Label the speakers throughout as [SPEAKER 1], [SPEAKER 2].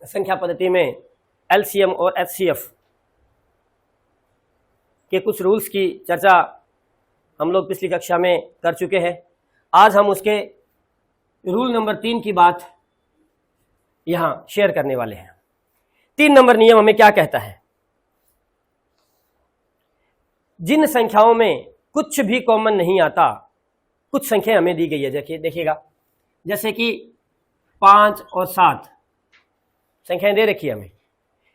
[SPEAKER 1] संख्या पद्धति में एलसीएम और एचसीएफ के कुछ रूल्स की चर्चा हम लोग पिछली कक्षा में कर चुके हैं। आज हम उसके रूल नंबर 3 की बात यहां शेयर करने वाले हैं। 3 नंबर नियम हमें क्या कहता है? जिन संख्याओं में कुछ भी कॉमन नहीं आता, कुछ संख्या हमें दी गई है, देखिएगा, जैसे कि 5 और 7 संख्याएं दे रखी है हमें।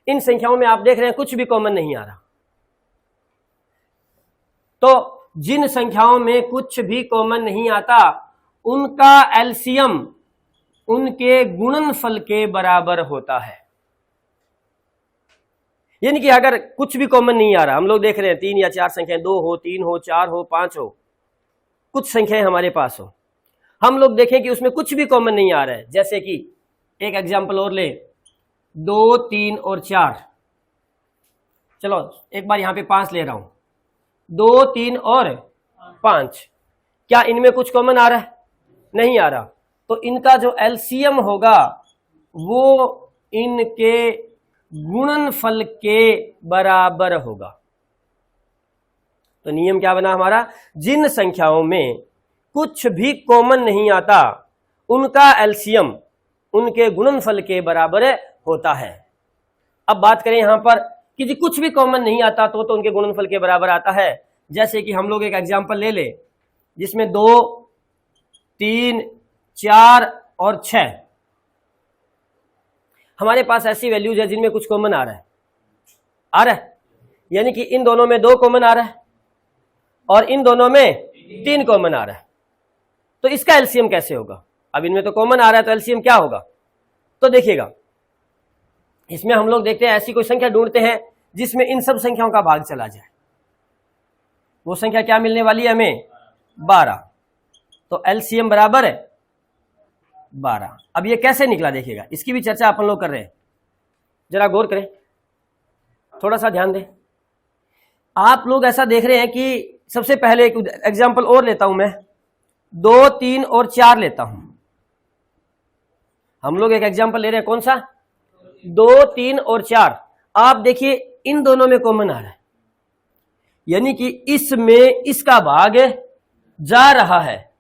[SPEAKER 1] इन संख्याओं में आप देख रहे हैं कुछ भी कॉमन नहीं आ रहा। तो जिन संख्याओं में कुछ भी कॉमन नहीं आता, उनका एलसीएम उनके गुणनफल के बराबर होता है। यानी कि अगर कुछ भी कॉमन नहीं आ रहा, हम लोग देख रहे हैं 3 या 4 संख्याएं, 2 हो, 3 हो, 4 हो, 5 हो, कुछ संख्याएं हमारे पास हो, हम लोग देखें कि उसमें कुछ भी कॉमन नहीं आ रहा है। जैसे कि एक एग्जांपल और ले, 2, 3 और 4। चलो एक बार यहां पे 5 ले रहा हूं, 2, 3 और 5। क्या इनमें कुछ कॉमन आ रहा है? नहीं आ रहा। तो इनका जो एलसीएम होगा वो इनके गुणनफल के बराबर होगा। तो नियम क्या बना हमारा? जिन संख्याओं में कुछ भी कॉमन नहीं आता, उनका एलसीएम उनके गुणनफल के बराबर होता है। अब बात करें यहां पर कि जी कुछ भी कॉमन नहीं आता तो उनके गुणनफल के बराबर आता है। जैसे कि हम लोग एक एग्जांपल ले ले जिसमें 2, 3, 4 और 6 हमारे पास ऐसी वैल्यूज है जिनमें कुछ कॉमन आ रहा है, यानी कि इन दोनों में 2 कॉमन आ रहा है और इन दोनों में 3 कॉमन आ रहा है। तो इसका एलसीएम कैसे होगा? अब इनमें तो कॉमन आ रहा है तो एलसीएम क्या होगा? तो देखिएगा, इसमें हम लोग देखते हैं ऐसी कोई संख्या ढूंढते हैं जिसमें इन सब संख्याओं का भाग चला जाए। वो संख्या क्या मिलने वाली है हमें? 12। तो एलसीएम बराबर है 12। अब ये कैसे निकला देखिएगा, इसकी भी चर्चा अपन लोग कर रहे हैं। जरा गौर करें, थोड़ा सा ध्यान दें। आप लोग ऐसा देख रहे हैं कि सबसे पहले एक एग्जांपल और लेता हूं मैं, 2, 3 और 4 लेता हूं। हम लोग एक एग्जांपल ले रहे हैं, कौन सा? 2, 3 और 4। आप देखिए इन दोनों में कॉमन आ रहा है, यानी कि इसमें इसका भाग जा रहा है,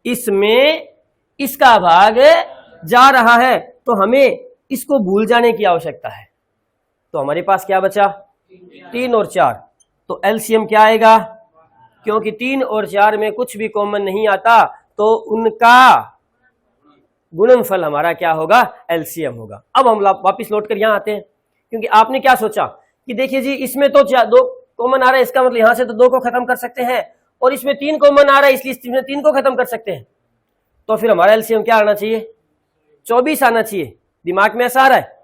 [SPEAKER 1] इसमें इसका भाग जा रहा है। तो हमें इसको भूल जाने की आवश्यकता है। तो हमारे पास क्या बचा? 3 और 4। तो एलसीएम क्या आएगा? क्योंकि 3 और 4 में कुछ भी कॉमन नहीं आता तो उनका गुणनफल हमारा क्या होगा? एलसीएम होगा। अब हम वापस लौट कर यहां आते हैं, क्योंकि आपने क्या सोचा कि देखिए जी इसमें तो 2 कॉमन आ रहा है, इसका मतलब यहां से तो 2 को खत्म कर सकते हैं, और इसमें 3 कॉमन आ रहा है इसलिए इसमें 3 को खत्म कर सकते हैं। तो फिर हमारा एलसीएम क्या आना चाहिए? 24 आना चाहिए। दिमाग में ऐसा आ रहा है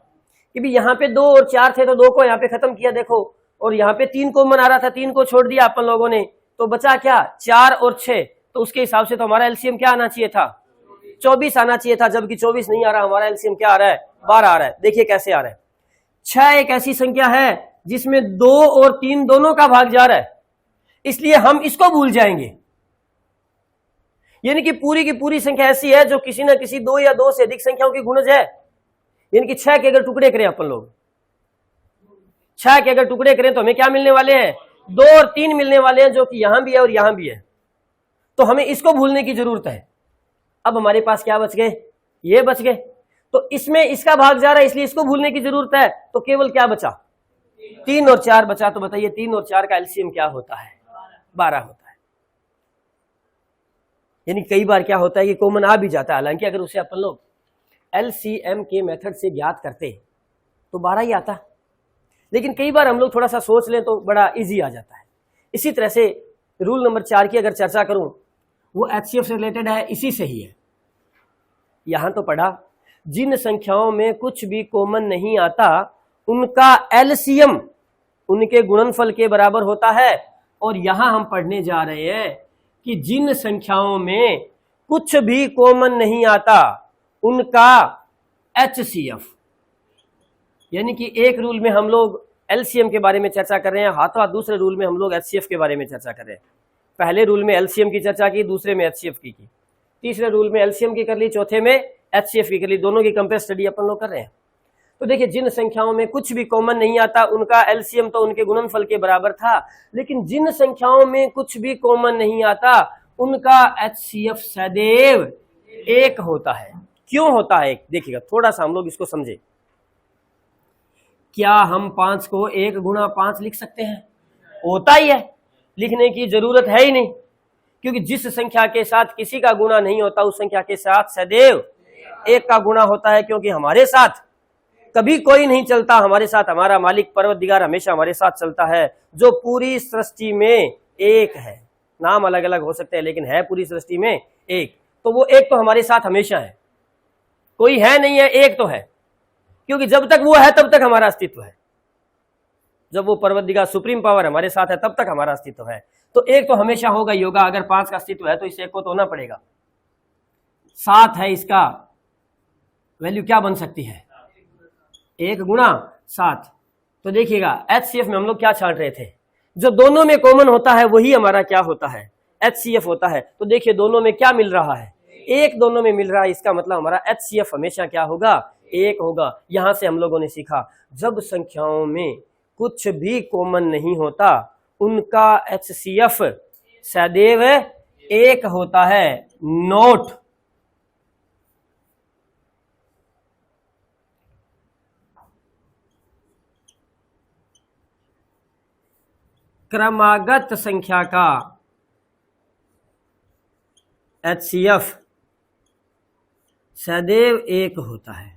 [SPEAKER 1] कि भी यहां पे 2 और 4 थे तो 2 को यहां पे खत्म किया देखो, और यहां पे 3 कॉमन आ रहा था, 3 को छोड़ दिया अपन लोगों ने, तो बचा क्या? 4 और 6। तो उसके हिसाब से तो हमारा एलसीएम क्या आना चाहिए था? 24 आना चाहिए था, जबकि 24 नहीं आ रहा। हमारा एलसीएम क्या आ रहा है? 12 आ रहा है। देखिए कैसे आ रहा है। 6 एक ऐसी संख्या है जिसमें 2 और 3 दोनों का भाग जा रहा है, इसलिए हम इसको भूल जाएंगे। यानी कि पूरी की पूरी संख्या ऐसी है जो किसी ना किसी 2 या 2 से अधिक संख्याओं की गुणज है। यानी कि 6 के अगर टुकड़े करें अपन लोग, 6 के अगर टुकड़े करें तो हमें क्या मिलने वाले हैं? 2 और 3 मिलने वाले हैं, जो कि यहां भी है और यहां भी है। तो हमें इसको भूलने की जरूरत है। अब हमारे पास क्या बच गए? ये बच गए। तो इसमें इसका भाग जा रहा है इसलिए इसको भूलने की जरूरत है। तो केवल क्या बचा? 3 और 4 बचा। तो बताइए 3 और 4 का एलसीएम क्या होता है? 12 होता है। यानी कई बार क्या होता है कि कॉमन आ भी जाता है, हालांकि अगर उसे अपन लोग एलसीएम के मेथड से ज्ञात करते तो 12 ही आता, लेकिन कई बार हम लोग थोड़ा सा सोच लें तो बड़ा इजी आ जाता है। इसी तरह से रूल नंबर 4 की अगर चर्चा करूं, वो एचसीएफ से रिलेटेड है, इसी से ही है। यहां तो पढ़ा, जिन संख्याओं में कुछ भी कॉमन नहीं आता उनका एलसीएम उनके गुणनफल के बराबर होता है। और यहां हम पढ़ने जा रहे हैं कि जिन संख्याओं में कुछ भी कॉमन नहीं आता उनका एचसीएफ, यानी कि एक रूल में हम लोग एलसीएम के बारे में चर्चा कर रहे हैं, हाथों दूसरे रूल में हम लोग एचसीएफ के बारे में चर्चा कर रहे हैं। पहले रूल में एलसीएम की चर्चा की, दूसरे में एचसीएफ की, तीसरे रूल में एलसीएम की कर ली, चौथे में एचसीएफ की कर ली। दोनों की कंपेयर स्टडी अपन लोग कर रहे हैं। तो देखिए जिन संख्याओं में कुछ भी कॉमन नहीं आता उनका एलसीएम तो उनके गुणनफल के बराबर था, लेकिन जिन संख्याओं में कुछ भी कॉमन नहीं आता उनका एचसीएफ सदैव 1 होता है। क्यों होता है देखिएगा, थोड़ा सा हम लोग इसको समझे। क्या हम 5 को 1 गुणा 5 लिख सकते हैं? होता ही है, लिखने की जरूरत है ही नहीं, क्योंकि जिस संख्या के साथ किसी का गुणा नहीं होता उस संख्या के साथ सदैव 1 का गुणा होता है, क्योंकि हमारे साथ कभी कोई नहीं चलता, हमारे साथ हमारा मालिक परवरदिगार हमेशा हमारे साथ चलता है, जो पूरी सृष्टि में 1 है। नाम अलग अलग हो सकते हैं लेकिन है पूरी सृष्टि में 1, तो वो 1 तो हमारे साथ हमेशा है, कोई है नहीं है, 1 तो है, क्योंकि जब तक वो है तब तक हमारा अस्तित्व है। जब वो परवरदिगार सुप्रीम पावर हमारे साथ है तब तक हमारा अस्तित्व है, तो 1 तो हमेशा होगा ही होगा। अगर 5 का अस्तित्व है तो इस 1 को तो होना पड़ेगा। 7 है, इसका वैल्यू क्या बन सकती है? 1 गुणा 7। तो देखिएगा एचसीएफ में हम लोग क्या छांट रहे थे, जो दोनों में कॉमन होता है वही हमारा क्या होता है? एचसीएफ होता है। तो देखिए दोनों में क्या मिल रहा है? 1 दोनों में मिल रहा है, इसका मतलब हमारा एचसीएफ हमेशा क्या होगा? 1 होगा। यहां से हम लोगों ने सीखा जब संख्याओं में कुछ भी कॉमन नहीं होता उनका एचसीएफ सदैव 1 होता है। नोट, क्रमागत संख्या का एचसीएफ सदैव 1 होता है।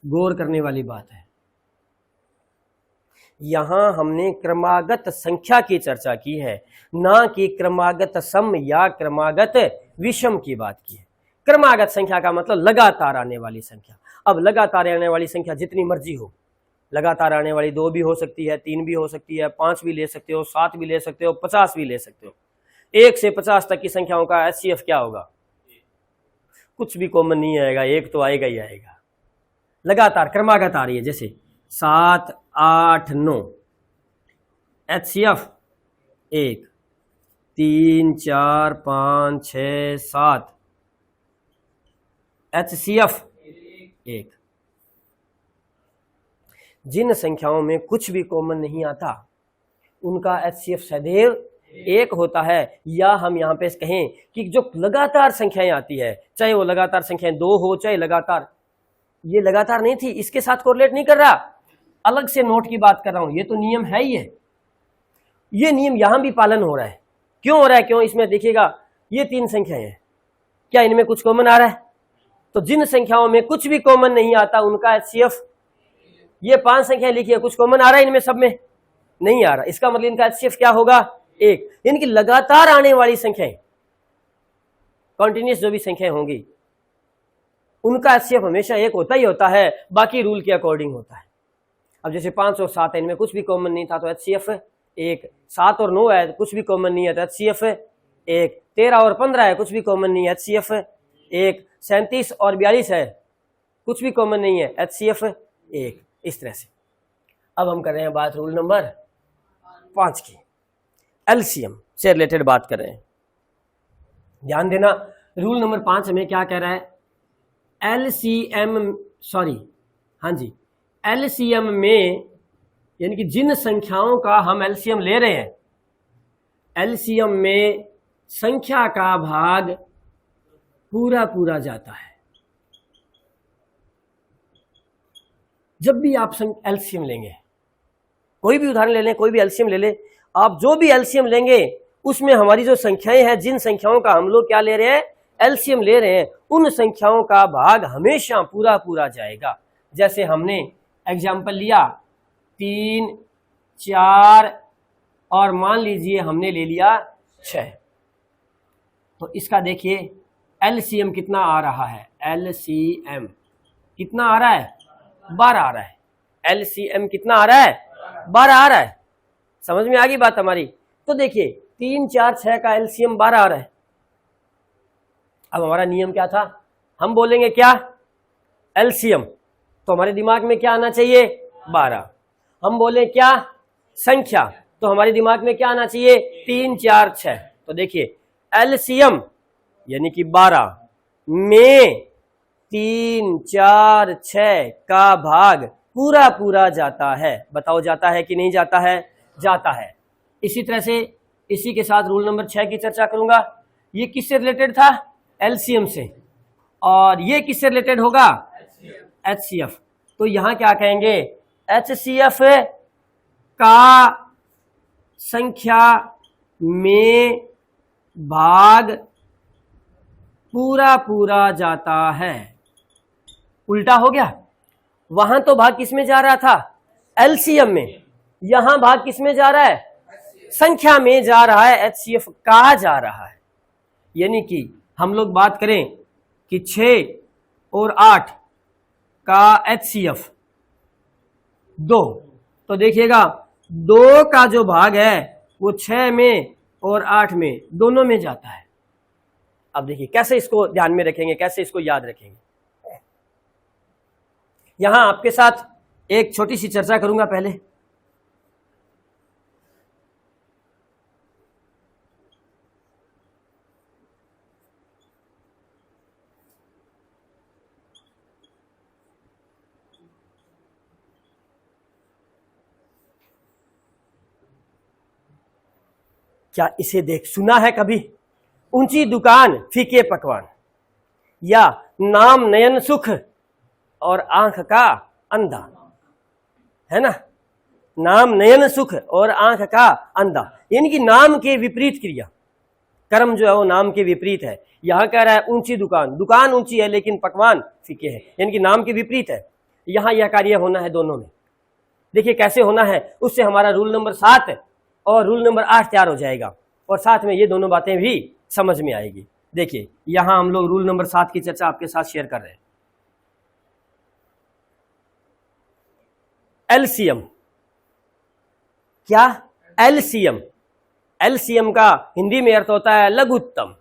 [SPEAKER 1] गौर करने वाली बात है, यहां हमने क्रमागत संख्या की चर्चा की है, ना कि क्रमागत सम या क्रमागत विषम की बात की है। क्रमागत संख्या का मतलब लगातार आने वाली संख्या। अब लगातार आने वाली संख्या जितनी मर्जी हो, लगातार आने वाली 2 भी हो सकती है, 3 भी हो सकती है, 5 भी ले सकते हो, 7 भी ले सकते हो, 50 भी ले सकते हो। 1 से 50 तक की संख्याओं का एचसीएफ क्या होगा? कुछ भी कॉमन नहीं आएगा, 1 तो आएगा ही आएगा। लगातार क्रमागत आ रही है, जैसे 7 8 9, एचसीएफ 1, 3 4 5 6 7, एचसीएफ 1। जिन संख्याओं में कुछ भी कॉमन नहीं आता उनका एचसीएफ सदैव 1 होता है। या हम यहां पे कहें कि जो लगातार संख्याएं आती है, चाहे वो लगातार संख्याएं 2 हो, चाहे लगातार, ये लगातार नहीं थी, इसके साथ कोरिलेट नहीं कर रहा, अलग से नोट की बात कर रहा हूं। ये तो नियम है ही है, ये नियम यहां भी पालन हो रहा है। क्यों हो रहा है? क्यों? इसमें देखिएगा ये 3 संख्याएं हैं, क्या इनमें कुछ कॉमन आ रहा है? तो जिन संख्याओं में कुछ भी कॉमन नहीं आता उनका एचसीएफ, ये 5 संख्याएं लिखी है, कुछ कॉमन आ रहा है इनमें? सब में नहीं आ रहा, इसका मतलब इनका एचसीएफ क्या होगा? 1। यानी कि लगातार आने वाली संख्याएं, कॉन्टिन्यूस जो भी संख्याएं होंगी उनका एचसीएफ हमेशा 1 होता ही होता है, बाकी रूल के अकॉर्डिंग होता है। अब जैसे 5 और 7 है, इनमें कुछ भी कॉमन नहीं था तो एचसीएफ 1। 7 और 9 है, कुछ भी कॉमन नहीं है तो एचसीएफ 1। 13 और 15 है, कुछ भी कॉमन नहीं है, एचसीएफ 1। 37 और 42 है, कुछ भी कॉमन नहीं है, एचसीएफ 1। इस तरह से अब हम कर रहे हैं बात रूल नंबर 5 की, एलसीएम से रिलेटेड बात कर रहे हैं। ध्यान देना, रूल नंबर 5 हमें क्या कह रहा है? एलसीएम, सॉरी, हाँ जी, एलसीएम में यानी कि जिन संख्याओं का हम एलसीएम ले रहे हैं, एलसीएम में संख्या का भाग पूरा पूरा जाता है। जब भी आप एलसीएम लेंगे, कोई भी उदाहरण ले लें, कोई भी एलसीएम ले लें, आप जो भी एलसीएम लेंगे उसमें हमारी जो संख्याएं हैं, जिन संख्याओं का हम लोग क्या ले रहे हैं? एलसीएम ले रहे हैं, उन संख्याओं का भाग हमेशा पूरा पूरा जाएगा। जैसे हमने एग्जाम्पल लिया 3 4 और मान लीजिए हमने ले लिया 6, तो इसका देखिए एलसीएम कितना आ रहा है? एलसीएम कितना आ रहा है? 12 आ रहा है। एलसीएम कितना आ रहा है? 12 आ रहा है। समझ में आ गई बात हमारी? तो देखिए 3 4 6 का एलसीएम 12 आ रहा है। अब हमारा नियम क्या था? हम बोलेंगे क्या? एलसीएम, तो हमारे दिमाग में क्या आना चाहिए? 12। हम बोले क्या? संख्या, तो हमारे दिमाग में क्या आना चाहिए? 3 4 6। तो देखिए एलसीएम यानी कि 12 में 3, 4, 6 का भाग पूरा पूरा जाता है। बताओ जाता है कि नहीं जाता है? जाता है। इसी तरह से इसी के साथ रूल नंबर 6 की चर्चा करूंगा। ये किससे रिलेटेड था? एलसीएम से। और ये किससे रिलेटेड होगा? एचसीएफ। तो यहां क्या कहेंगे? एचसीएफ का संख्या में भाग पूरा पूरा जाता है। उल्टा हो गया। वहां तो भाग किस में जा रहा था? एलसीएम में। यहां भाग किस में जा रहा है? संख्या में जा रहा है, एचसीएफ का जा रहा है। यानी कि हम लोग बात करें कि 6 और 8 का एचसीएफ 2, तो देखिएगा 2 का जो भाग है वो 6 में और 8 में दोनों में जाता है। अब देखिए कैसे इसको ध्यान में रखेंगे, कैसे इसको याद रखेंगे। यहां आपके साथ एक छोटी सी चर्चा करूंगा पहले। क्या इसे देख सुना है कभी? ऊंची दुकान फीके पकवान, या नाम नयन सुख और आंख का अंधा, है ना? नाम नयन सुख और आंख का अंधा, यानी कि नाम के विपरीत क्रिया। कर्म जो है वो नाम के विपरीत है। यहां कह रहा है ऊंची दुकान, दुकान ऊंची है लेकिन पकवान फीके है, यानी कि नाम के विपरीत है। यहां यह कार्य होना है दोनों में। देखिए कैसे होना है, उससे हमारा रूल नंबर 7 और रूल नंबर 8 तैयार हो जाएगा, और साथ में ये दोनों बातें भी समझ में आएगी। देखिए यहां हम लोग रूल नंबर 7 की चर्चा आपके साथ शेयर कर रहे हैं। एलसीएम, क्या? एलसीएम। एलसीएम का हिंदी में अर्थ होता है लघुत्तम।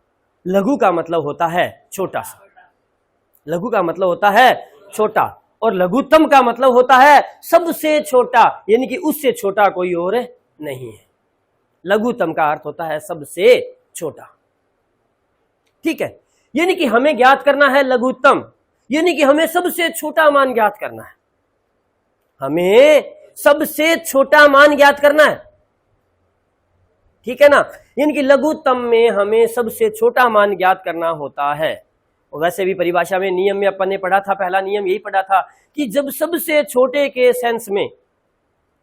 [SPEAKER 1] लघु का मतलब होता है छोटा सा, लघु का मतलब होता है छोटा, और लघुत्तम का मतलब होता है सबसे छोटा, यानी कि उससे छोटा कोई और नहीं है। लघुत्तम का अर्थ होता है सबसे छोटा। ठीक है, यानी कि हमें ज्ञात करना है लघुत्तम, यानी कि हमें सबसे छोटा मान ज्ञात करना है। हमें सबसे छोटा मान ज्ञात करना है, ठीक है ना? यानी कि लघुत्तम में हमें सबसे छोटा मान ज्ञात करना होता है। और वैसे भी परिभाषा में नियम में अपन ने पढ़ा था, पहला नियम यही पढ़ा था कि जब सबसे छोटे के सेंस में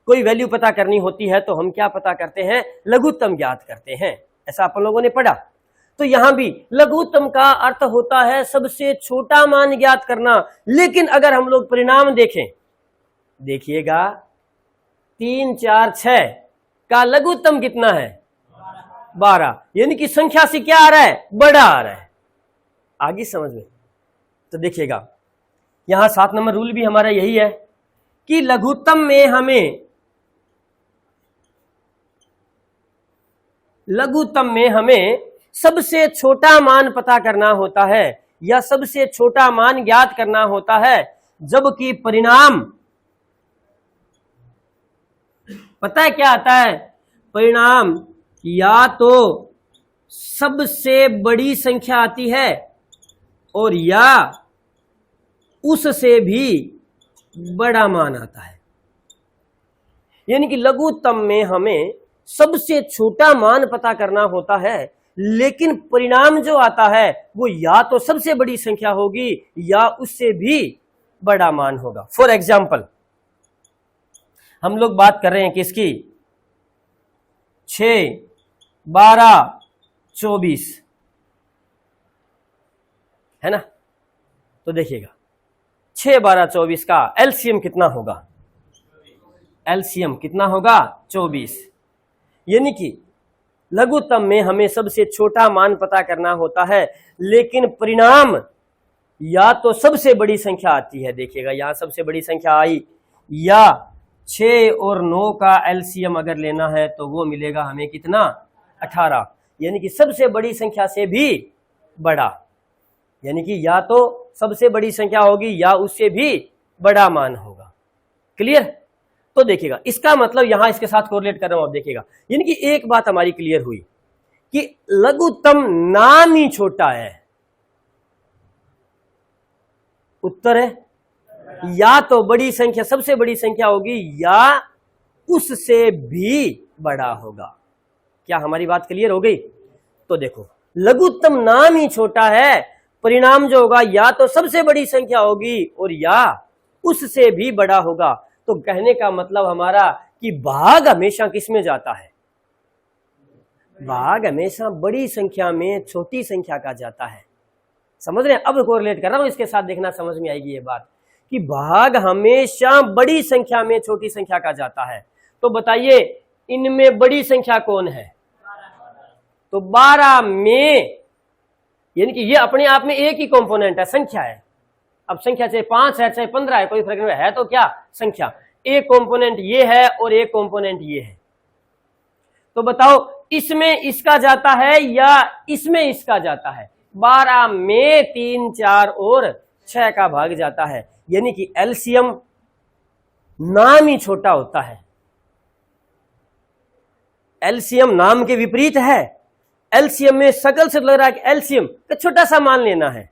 [SPEAKER 1] कोई वैल्यू पता करनी होती है तो हम क्या पता करते हैं? लघुत्तम ज्ञात करते हैं। ऐसा अपन लोगों ने पढ़ा। तो यहां भी लघुत्तम का अर्थ होता है सबसे छोटा मान ज्ञात करना। लेकिन अगर हम लोग परिणाम देखें, देखिएगा 3, 4, 6 का लघुत्तम कितना है? 12, यानी कि संख्या से क्या आ रहा है? बड़ा आ रहा है। आगे समझ में? तो देखिएगा यहां 7 नंबर रूल भी हमारा यही है कि लघुत्तम में हमें सबसे छोटा मान पता करना होता है, या सबसे छोटा मान ज्ञात करना होता है, जबकि परिणाम पता है क्या आता है? परिणाम या तो सबसे बड़ी संख्या आती है और या उससे भी बड़ा मान आता है। यानी कि लघुत्तम में हमें सबसे छोटा मान पता करना होता है, लेकिन परिणाम जो आता है वो या तो सबसे बड़ी संख्या होगी या उससे भी बड़ा मान होगा। फॉर एग्जाम्पल हम लोग बात कर रहे हैं किसकी? 6, 12, 24, है ना? तो देखिएगा 6, 12, 24 का एलसीएम कितना होगा? एलसीएम कितना होगा? 24। यानी कि लघुत्तम में हमें सबसे छोटा मान पता करना होता है, लेकिन परिणाम या तो सबसे बड़ी संख्या आती है। देखिएगा यहां सबसे बड़ी संख्या आई, या 6 और 9 का एलसीएम अगर लेना है तो वो मिलेगा हमें कितना? 18। यानी कि सबसे बड़ी संख्या से भी बड़ा, यानी कि या तो सबसे बड़ी संख्या होगी या उससे भी बड़ा मान होगा। क्लियर? तो देखिएगा इसका मतलब यहां इसके साथ कोरिलेट कर रहा हूं, आप देखिएगा। यानी कि एक बात हमारी क्लियर हुई कि लघुत्तम नाम ही छोटा है, उत्तर है या तो बड़ी संख्या सबसे बड़ी संख्या होगी या उससे भी बड़ा होगा। क्या हमारी बात क्लियर हो गई? तो देखो लघुत्तम नाम ही छोटा है, परिणाम जो होगा या तो सबसे बड़ी संख्या होगी और या उससे भी बड़ा होगा। तो कहने का मतलब हमारा कि भाग हमेशा किस में जाता है? भाग हमेशा बड़ी संख्या में छोटी संख्या का जाता है। समझ रहे हैं? अब कोरिलेट कर रहा हूं इसके साथ, देखना समझ में आएगी ये बात कि भाग हमेशा बड़ी संख्या में छोटी संख्या का जाता है। तो बताइए इनमें बड़ी संख्या कौन है? तो 12 में, यानी कि ये अपने आप में एक ही कंपोनेंट है, संख्या है। अब संख्या चाहे 5 है चाहे 15 है, कोई फर्क नहीं है, तो क्या संख्या। एक कंपोनेंट ये है और एक कंपोनेंट ये है। तो बताओ इसमें इसका जाता है या इसमें इसका जाता है? 12 में 3, 4 और 6 का भाग जाता है, यानी कि एलसीएम नाम ही छोटा होता है। एलसीएम नाम के विपरीत है। एलसीएम में शकल से लग रहा है कि एलसीएम तो छोटा सा मान लेना है,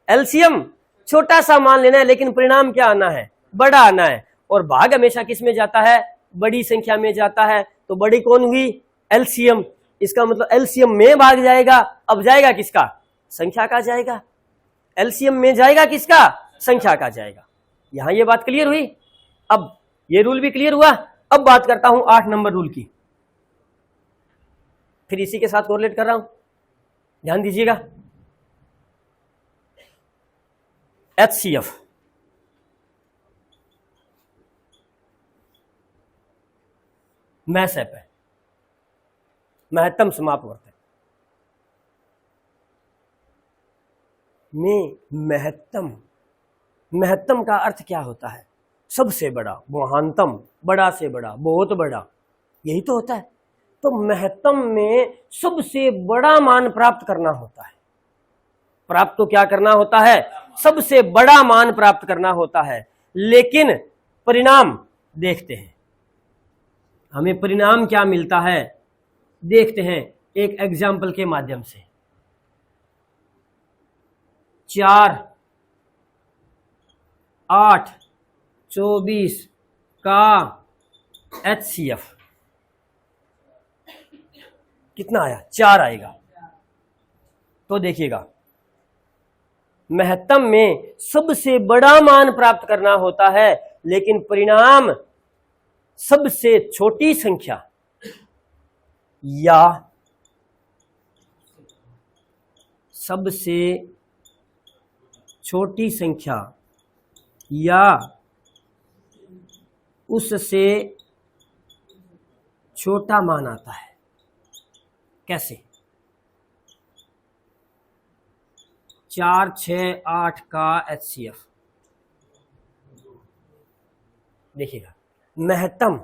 [SPEAKER 1] एलसीएम छोटा सा मान लेना है, लेकिन परिणाम क्या आना है? बड़ा आना है। और भाग हमेशा किस में जाता है? बड़ी संख्या में जाता है। तो बड़ी कौन हुई? एलसीएम। इसका मतलब एलसीएम में भाग जाएगा। अब जाएगा किसका? संख्या का जाएगा। एलसीएम में जाएगा किसका? संख्या का जाएगा। यहां ये बात क्लियर हुई। अब ये रूल भी क्लियर हुआ। अब बात करता हूं 8 नंबर रूल की, फिर इसी के साथ कोरिलेट कर रहा हूं, ध्यान दीजिएगा। HCF मैसेप है, महत्तम समापवर्त है। महत्तम, महत्तम का अर्थ क्या होता है? सबसे बड़ा, महानतम, बड़ा से बड़ा, बहुत बड़ा, यही तो होता है। तो महत्तम में सबसे बड़ा मान प्राप्त करना होता है। प्राप्त तो क्या करना होता है? सबसे बड़ा मान प्राप्त करना होता है। लेकिन परिणाम देखते हैं, हमें परिणाम क्या मिलता है देखते हैं एक एग्जाम्पल के माध्यम से। 4, 8, 24 का HCF कितना आया? 4 आएगा। तो देखिएगा महत्तम में सबसे बड़ा मान प्राप्त करना होता है, लेकिन परिणाम सबसे छोटी संख्या या सबसे छोटी संख्या या उससे छोटा मान आता है। कैसे? 4, 6, 8 का HCF देखिएगा। महत्तम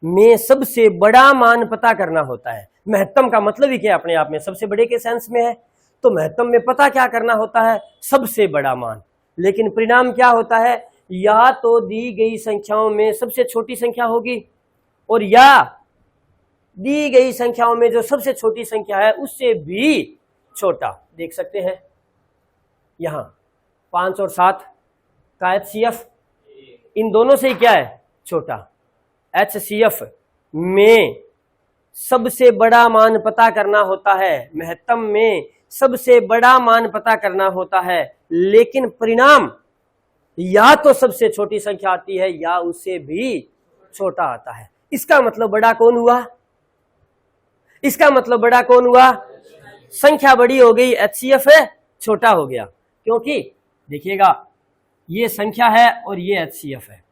[SPEAKER 1] में सबसे बड़ा मान पता करना होता है। महत्तम का मतलब ही क्या अपने आप में? सबसे बड़े के सेंस में है। तो महत्तम में पता क्या करना होता है? सबसे बड़ा मान। लेकिन परिणाम क्या होता है? या तो दी गई संख्याओं में सबसे छोटी संख्या होगी और या दी गई संख्याओं में जो सबसे छोटी संख्या है उससे भी छोटा। देख सकते हैं यहां 5 और 7 का HCF इन दोनों से ही क्या है? छोटा। HCF में सबसे बड़ा मान पता करना होता है, महत्तम में सबसे बड़ा मान पता करना होता है, लेकिन परिणाम या तो सबसे छोटी संख्या आती है या उससे भी छोटा आता है। इसका मतलब बड़ा कौन हुआ? इसका मतलब बड़ा कौन हुआ? संख्या बड़ी हो गई, HCF है छोटा हो गया। क्योंकि देखिएगा ये संख्या है और ये HCF है।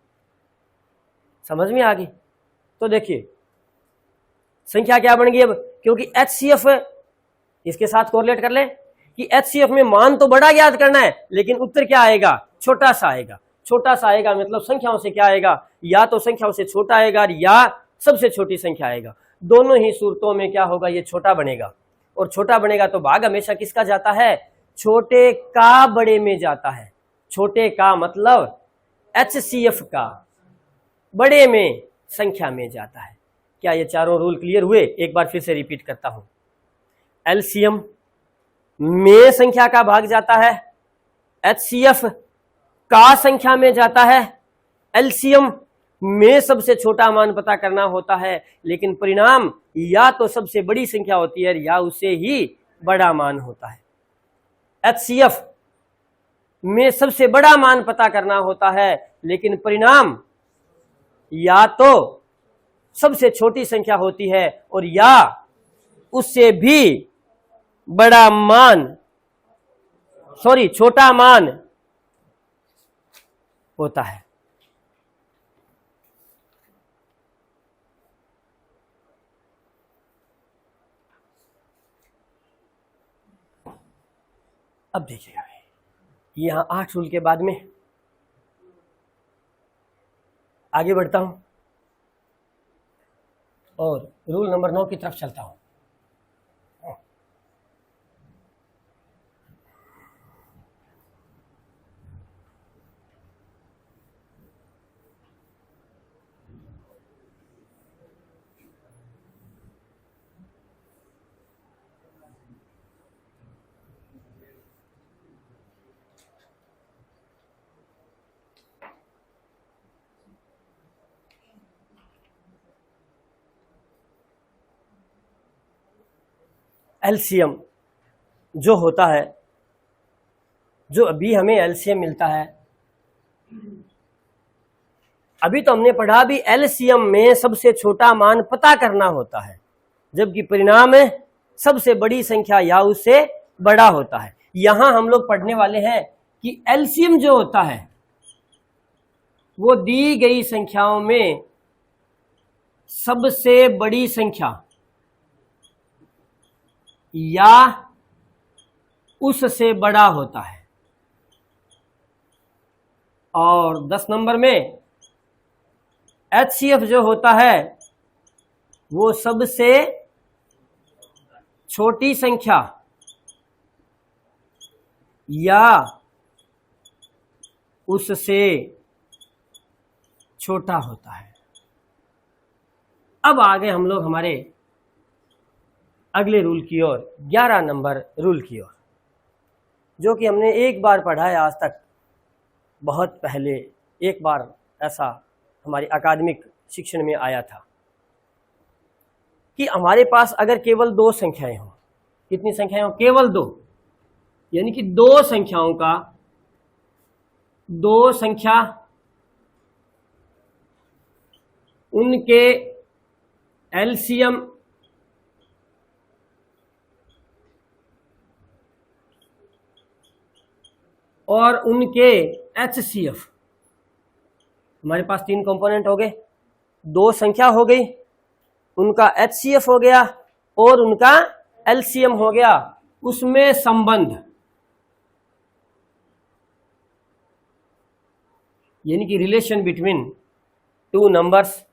[SPEAKER 1] समझ में आ गई? तो देखिए संख्या क्या बन गई अब, क्योंकि HCF इसके साथ कोरिलेट कर ले कि HCF में मान तो बड़ा ज्ञात करना है, लेकिन उत्तर क्या आएगा? छोटा सा आएगा। छोटा सा आएगा मतलब संख्याओं से क्या आएगा? या तो संख्याओं से छोटा आएगा या सबसे छोटी संख्या आएगा। दोनों ही सूरतों में क्या होगा? ये छोटा बनेगा। और छोटा बनेगा तो भाग हमेशा किसका जाता है? छोटे का बड़े में जाता है। छोटे का मतलब HCF का बड़े में संख्या में जाता है। क्या ये चारों रूल क्लियर हुए? एक बार फिर से रिपीट करता हूं। एलसीएम में संख्या का भाग जाता है, HCF का संख्या में जाता है, एलसीएम में सबसे छोटा मान पता करना होता है, लेकिन परिणाम या तो सबसे बड़ी संख्या होती है या उससे ही बड़ा मान होता है। एचसीएफ में सबसे बड़ा मान पता करना होता है, लेकिन परिणाम या तो सबसे छोटी संख्या होती है और या उससे भी बड़ा मान, छोटा मान होता है। अब देखिएगा, यहां 8 रूल के बाद में आगे बढ़ता हूं और रूल नंबर 9 की तरफ चलता हूं। एलसीएम जो होता है, जो अभी हमें एलसीएम मिलता है, अभी तो हमने पढ़ा भी एलसीएम में सबसे छोटा मान पता करना होता है, जबकि परिणाम में सबसे बड़ी संख्या या उससे बड़ा होता है। यहां हम लोग पढ़ने वाले हैं कि एलसीएम जो होता है वो दी गई संख्याओं में सबसे बड़ी संख्या या उससे बड़ा होता है। और 10 नंबर में एचसीएफ जो होता है वो सबसे छोटी संख्या या उससे छोटा होता है। अब आगे हम लोग हमारे अगले रूल की ओर, 11 नंबर रूल की ओर, जो कि हमने एक बार पढ़ा है आज तक, बहुत पहले एक बार ऐसा हमारी अकादमिक शिक्षण में आया था कि हमारे पास अगर केवल 2 संख्याएं हों, कितनी संख्याएं हों? केवल 2, यानी कि 2 संख्याओं का 2 संख्या उनके एलसीएम और उनके एचसीएफ, हमारे पास 3 कंपोनेंट हो गए, 2 संख्या हो गई, उनका एचसीएफ हो गया और उनका एलसीएम हो गया, उसमें संबंध, यानी कि relation between 2 numbers,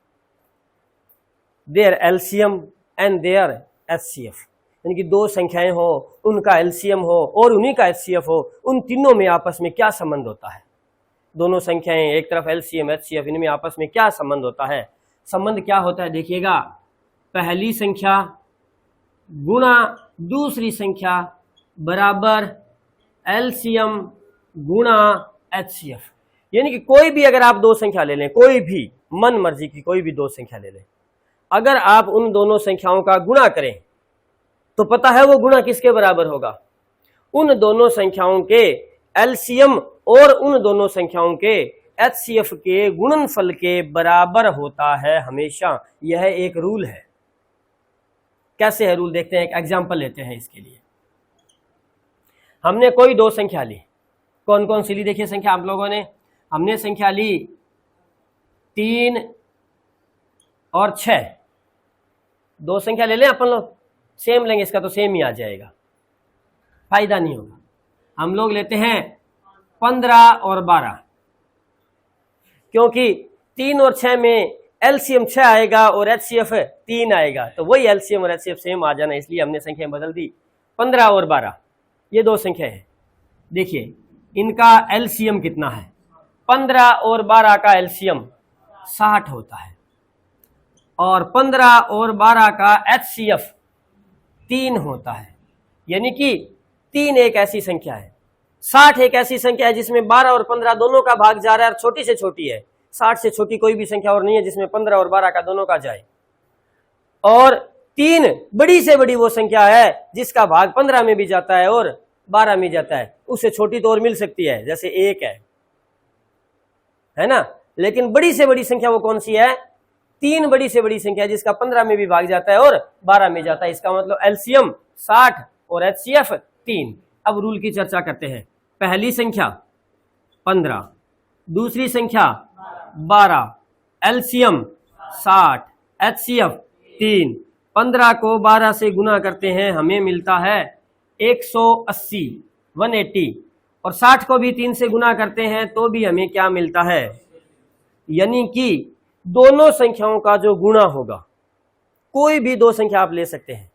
[SPEAKER 1] their LCM and their HCF, यानी कि 2 संख्याएं हो, उनका एलसीएम हो और उन्हीं का एचसीएफ हो, उन तीनों में आपस में क्या संबंध होता है? दोनों संख्याएं, एक तरफ एलसीएम एचसीएफ, इनमें आपस में क्या संबंध होता है? संबंध क्या होता है? देखिएगा, पहली संख्या गुणा दूसरी संख्या बराबर एलसीएम गुणा एचसीएफ, यानी कि कोई भी अगर आप 2 संख्या ले लें, कोई भी मन मर्जी की कोई भी 2 संख्या ले लें, अगर आप उन दोनों संख्याओं का गुणा करें तो पता है वो गुणा किसके बराबर होगा? उन दोनों संख्याओं के एलसीएम और उन दोनों संख्याओं के एचसीएफ के गुणनफल के बराबर होता है हमेशा। यह एक रूल है। कैसे है रूल? देखते हैं, एक एग्जांपल लेते हैं इसके लिए। हमने कोई 2 संख्या ली, कौन कौन सी ली? देखिए संख्या आप लोगों ने, हमने संख्या ली 3 और 6, 2 संख्या ले लें अपन लोग, सेम लेंगे, इसका तो सेम ही आ जाएगा, फायदा नहीं होगा। हम लोग लेते हैं 15 और 12, क्योंकि 3 और 6 में एलसीएम 6 आएगा और एचसीएफ 3 आएगा, तो वही एलसीएम और एचसीएफ सेम आ जाना, इसलिए हमने संख्या बदल दी। 15 और 12 ये 2 संख्या है। देखिए इनका एलसीएम कितना है? 15 और 12 का एलसीएम 60 होता है और 15 और 12 का एचसीएफ 3 होता है, यानी कि 3 एक ऐसी संख्या है 60 एक ऐसी संख्या है जिसमें 12 और 15 दोनों का भाग जा रहा है और छोटी से छोटी है। 60 से छोटी कोई भी संख्या और नहीं है जिसमें 15 और 12 का दोनों का जाए। और 3 बड़ी से बड़ी वो संख्या है जिसका भाग 15 में भी जाता है और 12 में जाता है। उससे छोटी तो और मिल सकती है, जैसे 1 है ना। लेकिन बड़ी से बड़ी संख्या वो कौन सी है? 3 बड़ी से बड़ी संख्या जिसका 15 में भी भाग जाता है और 12 में जाता है। इसका मतलब एलसीएम 60 और एचसीएफ 3। अब रूल की चर्चा करते हैं। पहली संख्या 15, दूसरी संख्या 12, एलसीएम 60, एचसीएफ 3। 15 को 12 से गुना करते हैं, हमें मिलता है 180 180, और 60 को भी 3 से गुना करते हैं तो भी हमें क्या मिलता है? यानी कि दोनों संख्याओं का जो गुणा होगा, कोई भी दो संख्या आप ले सकते हैं,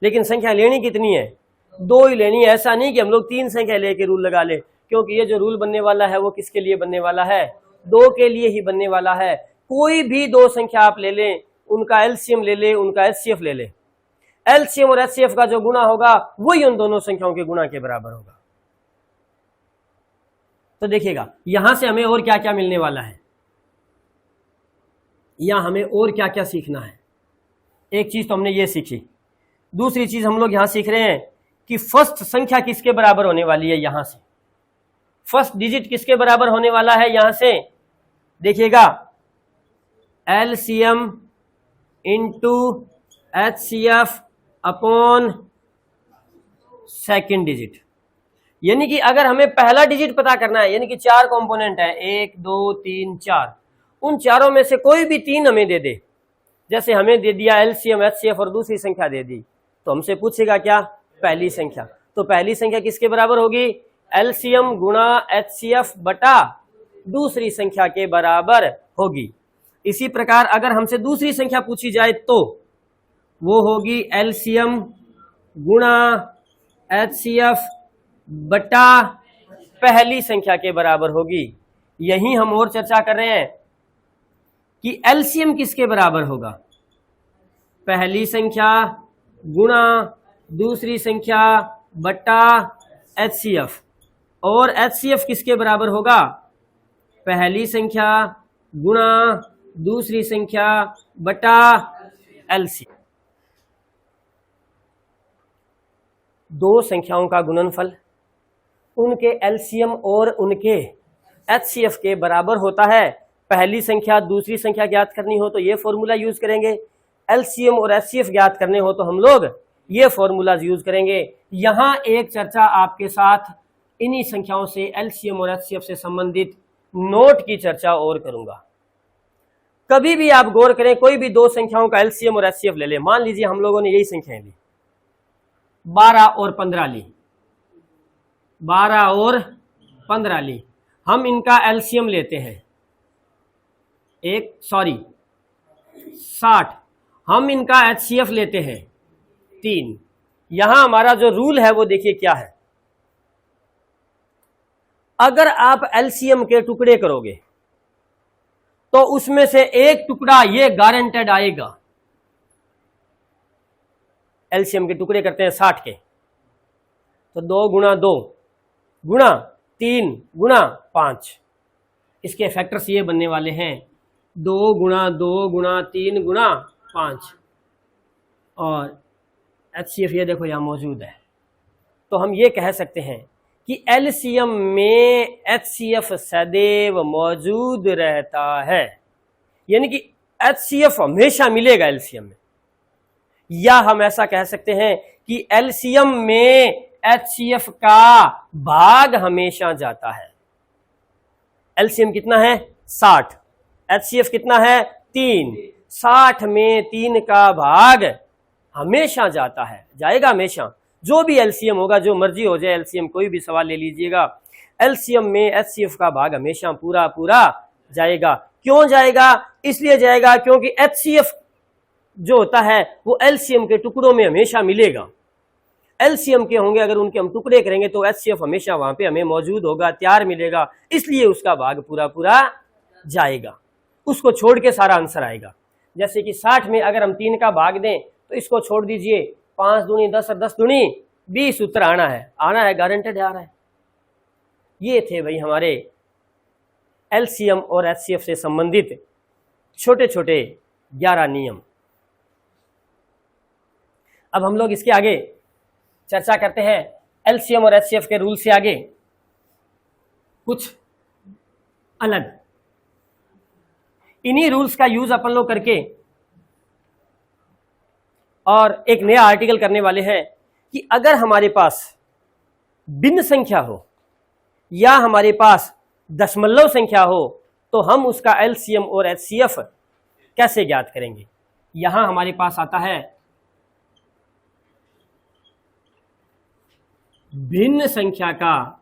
[SPEAKER 1] लेकिन संख्या लेनी कितनी है? 2 ही लेनी है। ऐसा नहीं कि हम लोग 3 संख्या लेके रूल लगा ले, क्योंकि ये जो रूल बनने वाला है वो किसके लिए बनने वाला है? 2 के लिए ही बनने वाला है। कोई भी दो संख्या आप ले लें, उनका एलसीएम ले ले, उनका एचसीएफ ले ले, एलसीएम और एचसीएफ का जो गुणा होगा वही उन दोनों संख्याओं के गुणा के बराबर होगा। तो देखिएगा यहां से हमें और क्या क्या मिलने वाला है, या हमें और क्या क्या सीखना है। एक चीज तो हमने ये सीखी, दूसरी चीज हम लोग यहां सीख रहे हैं कि फर्स्ट संख्या किसके बराबर होने वाली है। यहां से फर्स्ट डिजिट किसके बराबर होने वाला है? यहां से देखिएगा, LCM into HCF upon second digit. यानी कि अगर हमें पहला डिजिट पता करना है, यानी कि 4 कंपोनेंट है, 1 2 3 4, उन चारों में से कोई भी 3 हमें दे दे। जैसे हमें दे दिया एलसीएम एचसीएफ और दूसरी संख्या दे दी, तो हमसे पूछेगा क्या? पहली संख्या। तो पहली संख्या किसके बराबर होगी? एलसीएम गुणा एचसीएफ बटा दूसरी संख्या के बराबर होगी। इसी प्रकार अगर हमसे दूसरी संख्या पूछी जाए तो वो होगी एलसीएम गुणा एचसीएफ बटा पहली संख्या के बराबर होगी। यही हम और चर्चा कर रहे हैं कि एलसीएम किसके बराबर होगा? पहली संख्या गुणा दूसरी संख्या बटा एचसीएफ, और एचसीएफ किसके बराबर होगा? पहली संख्या गुणा दूसरी संख्या बटा एलसीएम। दो संख्याओं का गुणनफल उनके एलसीएम और उनके एचसीएफ के बराबर होता है। पहली संख्या दूसरी संख्या ज्ञात करनी हो तो ये फॉर्मूला यूज करेंगे, एलसीएम और एचसीएफ ज्ञात करने हो तो हम लोग ये फॉर्मूलाज यूज करेंगे। यहां एक चर्चा आपके साथ इन्हीं संख्याओं से एलसीएम और एचसीएफ से संबंधित नोट की चर्चा और करूंगा। कभी भी आप गौर करें, कोई भी दो संख्याओं का एलसीएम और एचसीएफ ले लें। मान लीजिए हम लोगों ने यही संख्याएं ली, 12 और 15 ली, 12 और 15 ली। हम इनका एलसीएम लेते हैं 60, हम इनका एचसीएफ लेते हैं 3। यहां हमारा जो रूल है वो देखिए क्या है। अगर आप एलसीएम के टुकड़े करोगे तो उसमें से एक टुकड़ा ये गारंटेड आएगा। एलसीएम के टुकड़े करते हैं 60 के, तो 2 गुणा 2 गुणा 3 गुणा 5, इसके फैक्टर्स ये बनने वाले हैं 2 गुणा 2 गुणा 3 गुणा 5, और एचसीएफ ये देखो यहां मौजूद है। तो हम ये कह सकते हैं कि एलसीएम में एचसीएफ सदैव मौजूद रहता है, यानी कि एचसीएफ हमेशा मिलेगा एलसीएम में। या हम ऐसा कह सकते हैं कि एलसीएम में एचसीएफ का भाग हमेशा जाता है। एलसीएम कितना है? 60, एचसीएफ कितना है? 3। 60 में 3 का भाग हमेशा जाता है, जाएगा हमेशा। जो भी एलसीएम होगा, जो मर्जी हो जाए एलसीएम, कोई भी सवाल ले लीजिएगा, एलसीएम में एचसीएफ का भाग हमेशा पूरा पूरा जाएगा। क्यों जाएगा? इसलिए जाएगा क्योंकि एचसीएफ जो होता है वो एलसीएम के टुकड़ों में हमेशा मिलेगा। एलसीएम के होंगे, अगर उनके हम टुकड़े करेंगे तो एचसीएफ हमेशा वहां पे हमें मौजूद होगा, तैयार मिलेगा, इसलिए उसका भाग पूरा पूरा जाएगा। उसको छोड़ के सारा आंसर आएगा। जैसे कि 60 में अगर हम 3 का भाग दें तो इसको छोड़ दीजिए, 5 दूनी 10 और 10 दूनी 20 उत्तर आना है, गारंटेड आ रहा है। ये थे भाई हमारे एलसीएम और एचसीएफ से संबंधित छोटे छोटे 11 नियम। अब हम लोग इसके आगे चर्चा करते हैं एलसीएम और एचसीएफ के रूल से आगे कुछ अलग। इन्हीं रूल्स का यूज अपन लोग करके और एक नया आर्टिकल करने वाले हैं कि अगर हमारे पास भिन्न संख्या हो या हमारे पास दशमलव संख्या हो तो हम उसका एलसीएम और एचसीएफ कैसे ज्ञात करेंगे। यहां हमारे पास आता है भिन्न संख्या का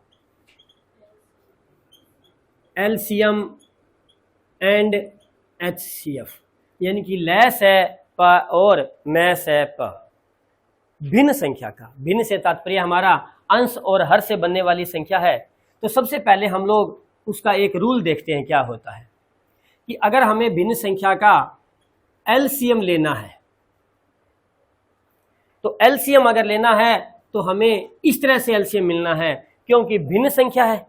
[SPEAKER 1] एलसीएम एंड एचसीएफ, यानी कि लैस है प और मैस है प। भिन्न संख्या का, भिन्न से तात्पर्य हमारा अंश और हर से बनने वाली संख्या है। तो सबसे पहले हम लोग उसका एक रूल देखते हैं क्या होता है कि अगर हमें भिन्न संख्या का एलसीएम लेना है तो एलसीएम अगर लेना है तो हमें इस तरह से एलसीएम मिलना है, क्योंकि भिन्न संख्या है,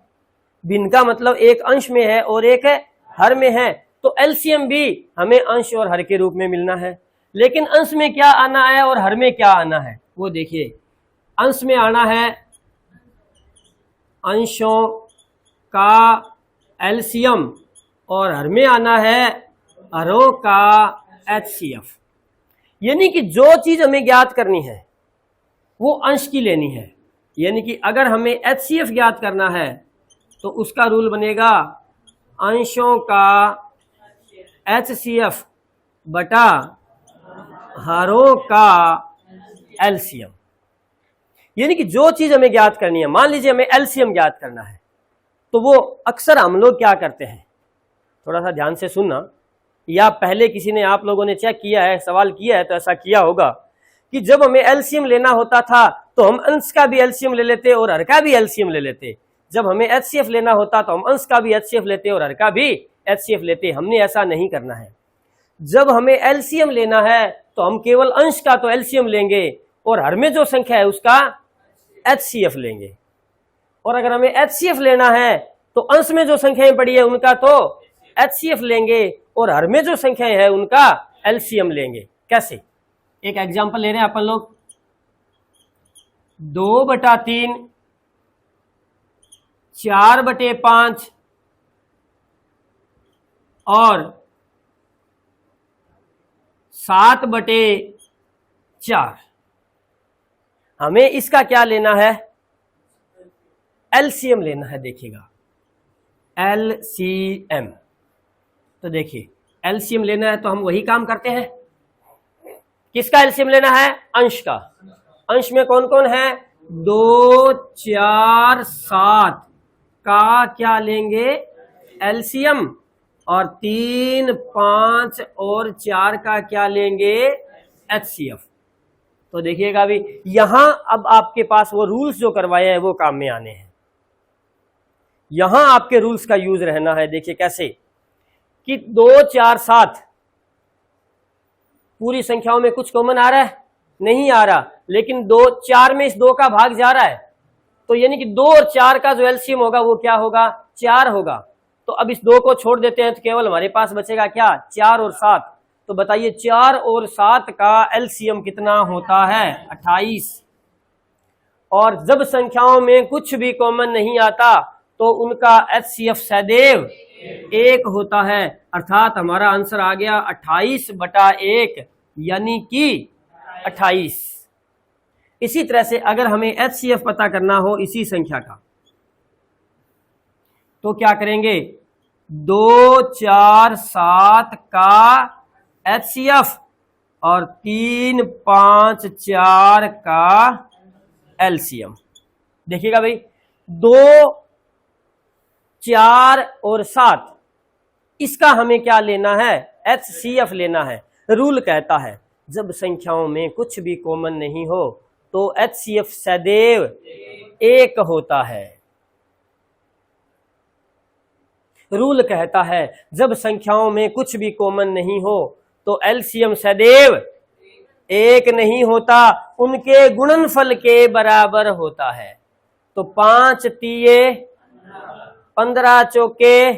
[SPEAKER 1] भिन्न का मतलब एक अंश में है और एक हर में है, तो एलसीएम भी हमें अंश और हर के रूप में मिलना है। लेकिन अंश में क्या आना है और हर में क्या आना है वो देखिए। अंश में आना है अंशों का एलसीएम और हर में आना है हरों का एचसीएफ। यानी कि जो चीज हमें ज्ञात करनी है वो अंश की लेनी है। यानी कि अगर हमें एचसीएफ ज्ञात करना है तो उसका रूल बनेगा अंशों का एचसीएफ बटा हरों का एलसीएम। यानी कि जो चीज हमें ज्ञात करनी है, मान लीजिए हमें एलसीएम ज्ञात करना है, तो वो अक्सर हम लोग क्या करते हैं, थोड़ा सा ध्यान से सुनना, या पहले किसी ने आप लोगों ने चेक किया है, सवाल किया है तो ऐसा किया होगा कि जब हमें एलसीएम लेना होता था तो हम अंश का भी एलसीएम ले लेते और हर का भी एलसीएम ले लेते। जब हमें एचसीएफ लेना होता तो हम अंश का भी एचसीएफ लेते और हर का भी एचसीएफ लेते। हमने ऐसा नहीं करना है। जब हमें एलसीएम लेना है तो हम केवल अंश का तो एलसीएम लेंगे और हर में जो संख्या है उसका एचसीएफ लेंगे, और अगर हमें एचसीएफ लेना है तो अंश में जो संख्याएं पड़ी है उनका तो एचसीएफ लेंगे और हर में जो संख्याएं है उनका एलसीएम लेंगे। कैसे? एक एग्जांपल ले रहे हैं अपन लोग। 2/3, 4/5 और 7/4। हमें इसका क्या लेना है? एलसीएम लेना है। देखिएगा एलसीएम, तो देखिए एलसीएम लेना है तो हम वही काम करते हैं। किसका एलसीएम लेना है? अंश का। अंश में कौन कौन है? 2, 4, 7 का क्या लेंगे? एलसीएम। और 3, 5 और 4 का क्या लेंगे? एचसीएफ। तो देखिएगा अभी यहां अब आपके पास वो रूल्स जो करवाए हैं वो काम में आने हैं। यहां आपके रूल्स का यूज रहना है। देखिए कैसे कि 2, 4, 7 पूरी संख्याओं में कुछ कॉमन आ रहा है? नहीं आ रहा, लेकिन 2, 4 में इस 2 का भाग जा रहा है, तो यानी कि 2 और 4 का जो एलसीएम होगा वो क्या होगा? 4 होगा। तो अब इस 2 को छोड़ देते हैं तो केवल हमारे पास बचेगा क्या? 4 और 7। तो बताइए 4 और 7 का एलसीएम कितना होता है? 28। और जब संख्याओं में कुछ भी कॉमन नहीं आता तो उनका एचसीएफ सदैव 1 होता है। अर्थात हमारा आंसर आ गया 28/1 यानी कि 28। इसी तरह से अगर हमें एचसीएफ पता करना हो इसी संख्या का तो क्या करेंगे? 2, 4, 7 का एचसीएफ और 3, 5, 4 का एलसीएम। देखिएगा भाई 2, 4 और 7 इसका हमें क्या लेना है? एचसीएफ लेना है। रूल कहता है जब संख्याओं में कुछ भी कॉमन नहीं हो तो एचसीएफ सदैव 1 होता है। रूल कहता है जब संख्याओं में कुछ भी कॉमन नहीं हो तो एलसीएम सदैव 1 नहीं होता, उनके गुणनफल के बराबर होता है। तो 5 तिये 15 चौके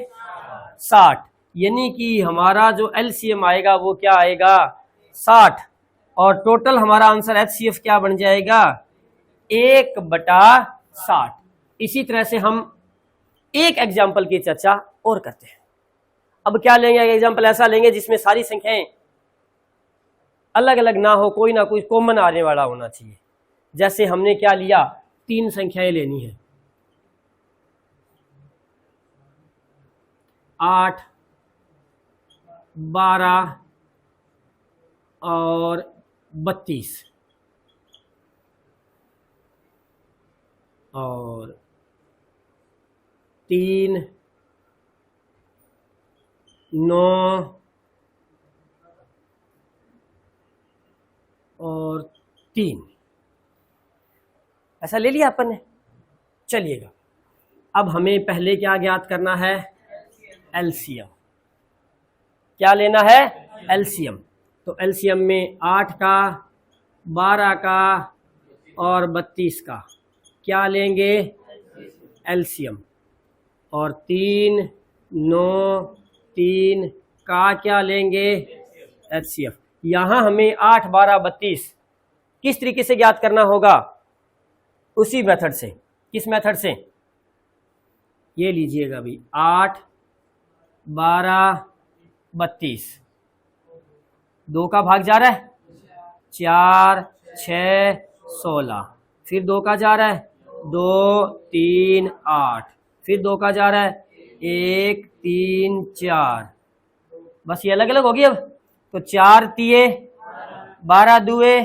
[SPEAKER 1] 60, यानी कि हमारा जो एलसीएम आएगा वो क्या आएगा 60, और टोटल हमारा आंसर एचसीएफ क्या बन जाएगा 1/60। इसी तरह से हम एक एग्जाम्पल की चर्चा और करते हैं। अब क्या लेंगे, एग्जाम्पल ऐसा लेंगे जिसमें सारी संख्याएं अलग अलग ना हो, कोई ना कोई कॉमन आने वाला होना चाहिए। जैसे हमने क्या लिया, 3 संख्याएं लेनी है, 8, 12 और 32, और 3, 9 और 3, ऐसा ले लिया अपन ने। चलिएगा, अब हमें पहले क्या ज्ञात करना है, एलसीएम। क्या लेना है, एलसीएम। तो एलसीएम में 8 का, 12 का और 32 का क्या लेंगे, एलसीएम। और 3, 9, 3 का क्या लेंगे, एचसीएफ। यहाँ हमें 8, 12, 32 किस तरीके से ज्ञात करना होगा, उसी मेथड से। किस मेथड से, ये लीजिएगा अभी, 8, 12, 32, 2 का भाग जा रहा है 4, 6, 16, फिर 2 का जा रहा है 2, 3, 8, फिर 2 का जा रहा है 1, 3, 4, बस ये अलग अलग होगी। अब तो 4 तिये 12 दुए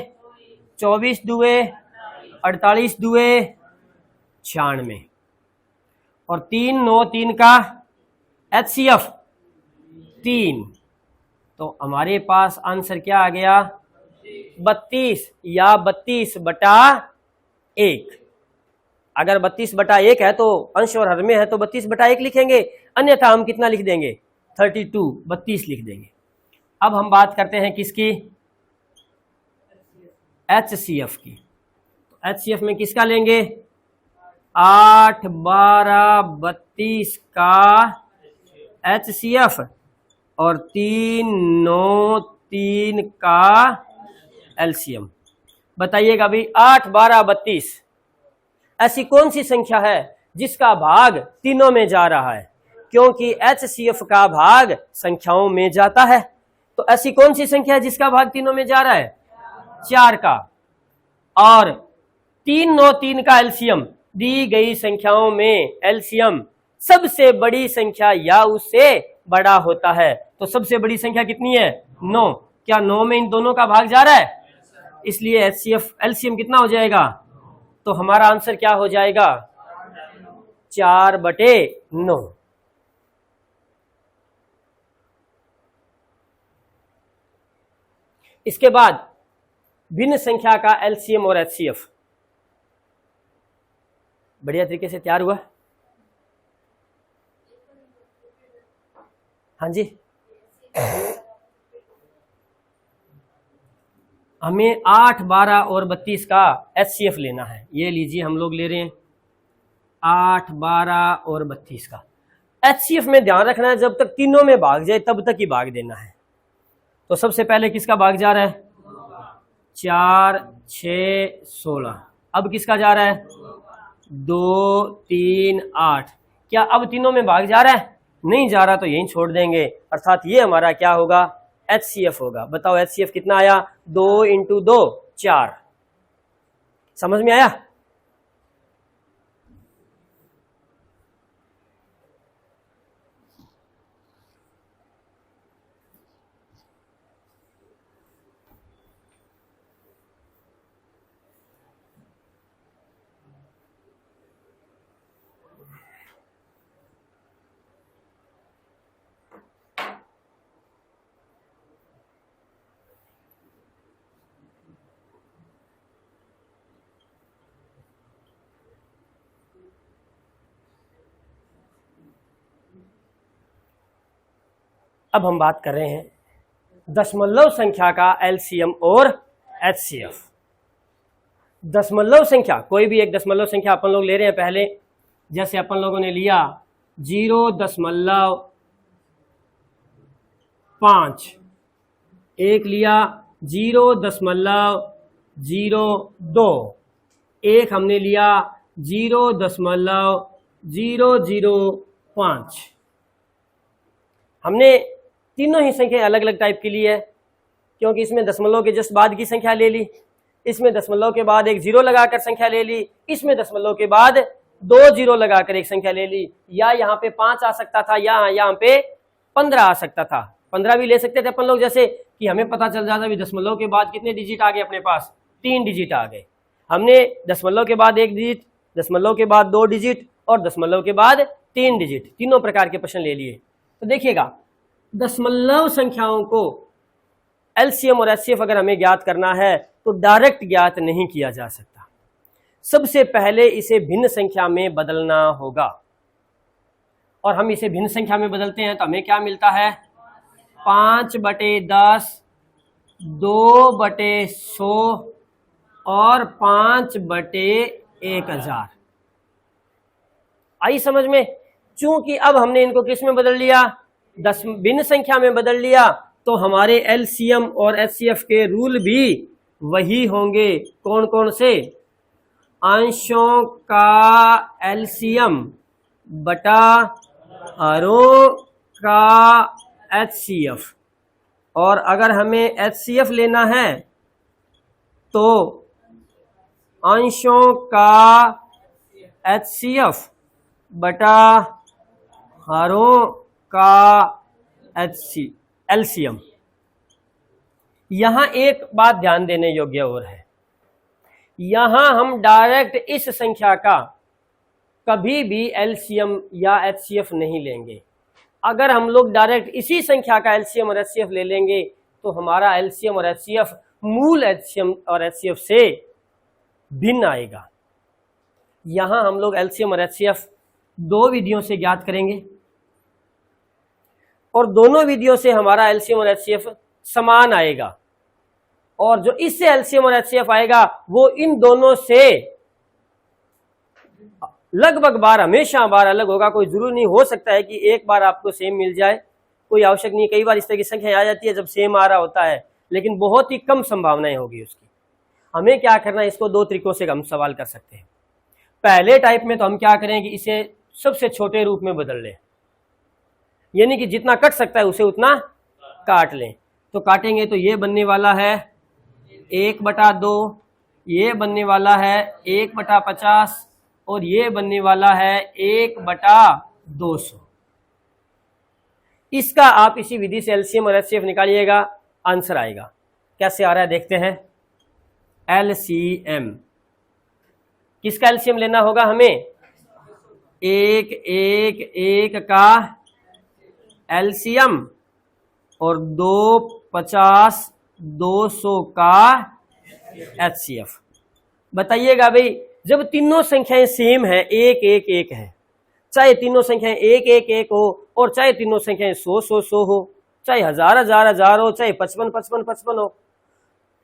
[SPEAKER 1] 24 दुए 48 दुए 96, और 3, 9, 3 का एचसीएफ 3। तो हमारे पास आंसर क्या आ गया, 32 या 32/1। अगर 32/1 है तो अंश और हर में है तो 32/1 लिखेंगे, अन्यथा हम कितना लिख देंगे, 32 लिख देंगे। अब हम बात करते हैं किसकी, एचसीएफ की। तो एचसीएफ में किसका लेंगे, 8, 12, 32 का एचसीएफ, और 3, 9, 3 का एलसीएम। बताइएगा भाई, 8, 12, 32 ऐसी कौन सी संख्या है जिसका भाग तीनों में जा रहा है, क्योंकि एचसीएफ का भाग संख्याओं में जाता है। तो ऐसी कौन सी संख्या है जिसका भाग तीनों में जा रहा है, 4 का। और 3, 9, 3 का एलसीएम, दी गई संख्याओं में एलसीएम सबसे बड़ी संख्या या उससे बड़ा होता है। तो सबसे बड़ी संख्या कितनी है, 9। क्या 9 में इन दोनों का भाग जा रहा है, इसलिए एचसीएफ एलसीएम कितना हो जाएगा, तो हमारा आंसर क्या हो जाएगा, 4/9। इसके बाद भिन्न संख्या का एलसीएम और एचसीएफ बढ़िया तरीके से तैयार हुआ। हाँ जी, हमें 8, 12 और 32 का एचसीएफ लेना है। ये लीजिए, हम लोग ले रहे हैं 8, 12 और 32 का एचसीएफ में। ध्यान रखना है, जब तक तीनों में भाग जाए तब तक ही भाग देना है। तो सबसे पहले किसका भाग जा रहा है, 4, 6, 16। अब किसका जा रहा है, 2, 3, 8। क्या अब तीनों में भाग जा रहा है, नहीं जा रहा, तो यहीं छोड़ देंगे, अर्थात ये हमारा क्या होगा, एचसीएफ होगा। बताओ एचसीएफ कितना आया, 2 × 2 4। समझ में आया। अब हम बात कर रहे हैं दशमलव संख्या का एलसीएम और एचसीएफ। दशमलव संख्या, कोई भी एक दशमलव संख्या अपन लोग ले रहे हैं पहले, जैसे अपन लोगों ने लिया 0.5, एक लिया 0.02, एक हमने लिया 0.005। हमने तीनों ही संख्या अलग अलग टाइप की ली है, क्योंकि इसमें दशमलव के जस्ट बाद की संख्या ले ली, इसमें दशमलव के बाद एक जीरो लगाकर संख्या ले ली, इसमें दशमलव के बाद 2 जीरो लगाकर एक संख्या ले ली, या यहाँ पे 5 आ सकता था, या यहाँ पे 15 आ सकता था। 15 भी ले सकते थे अपन लोग, जैसे कि हमें पता चल जाता भी दशमलव के बाद कितने डिजिट आ गए अपने पास, 3 डिजिट आ गए। हमने दशमलव के बाद 1 डिजिट, दशमलव के बाद 2 डिजिट और दशमलव के बाद 3 डिजिट, तीनों प्रकार के प्रश्न ले लिए। तो देखिएगा, दशमलव संख्याओं को एलसीएम और एचसीएफ अगर हमें ज्ञात करना है तो डायरेक्ट ज्ञात नहीं किया जा सकता। सबसे पहले इसे भिन्न संख्या में बदलना होगा, और हम इसे भिन्न संख्या में बदलते हैं तो हमें क्या मिलता है, 5/10, 2/100 और 5/1000। आई समझ में? चूंकि अब हमने इनको किस में बदल लिया, भिन्न संख्या में बदल लिया, तो हमारे एलसीएम और एचसीएफ के रूल भी वही होंगे। कौन कौन से? अंशों का एलसीएम बटा हरों का एचसीएफ, और अगर हमें एचसीएफ लेना है तो अंशों का एचसीएफ बटा हरों का एलसीएम। यहां एक बात ध्यान देने योग्य और है, यहां हम डायरेक्ट इस संख्या का कभी भी एलसीएम या एचसीएफ नहीं लेंगे। अगर हम लोग डायरेक्ट इसी संख्या का एलसीएम और एचसीएफ ले लेंगे तो हमारा एलसीएम और एचसीएफ मूल एलसीएम और एचसीएफ से भिन्न आएगा। यहां हम लोग एलसीएम और एचसीएफ 2 विधियों से ज्ञात करेंगे, और दोनों विधियों से हमारा एलसीएम और एचसीएफ समान आएगा, और जो इससे एलसीएम और एचसीएफ आएगा वो इन दोनों से लगभग बार, हमेशा बार अलग होगा। कोई जरूरी नहीं, हो सकता है कि एक बार आपको सेम मिल जाए, कोई आवश्यक नहीं। कई बार इस तरह की संख्या आ जाती है जब सेम आ रहा होता है, लेकिन बहुत ही कम संभावनाएं होगी उसकी। हमें क्या करना है, इसको 2 तरीकों से हम सवाल कर सकते हैं। पहले टाइप में तो हम क्या करें कि इसे सबसे छोटे रूप में बदल लें, यानी कि जितना कट सकता है उसे उतना काट लें। तो काटेंगे तो ये बनने वाला है 1/2, ये बनने वाला है 1/50, और ये बनने वाला है 1/200। इसका आप इसी विधि से एलसीएम और एचसीएफ निकालिएगा, आंसर आएगा। कैसे आ रहा है देखते हैं। एलसीएम, किसका एलसीएम लेना होगा हमें? 1 का एलसीएम और 2, 50, 200 का एचसीएफ। बताइएगा भाई, जब तीनों संख्याएं सेम है, 1 1 1 है, चाहे तीनों संख्याएं 1 1 1 हो, और चाहे तीनों संख्याएं 100 100 100 हो, चाहे 1000 1000 1000 हो, चाहे 55 55 55 हो,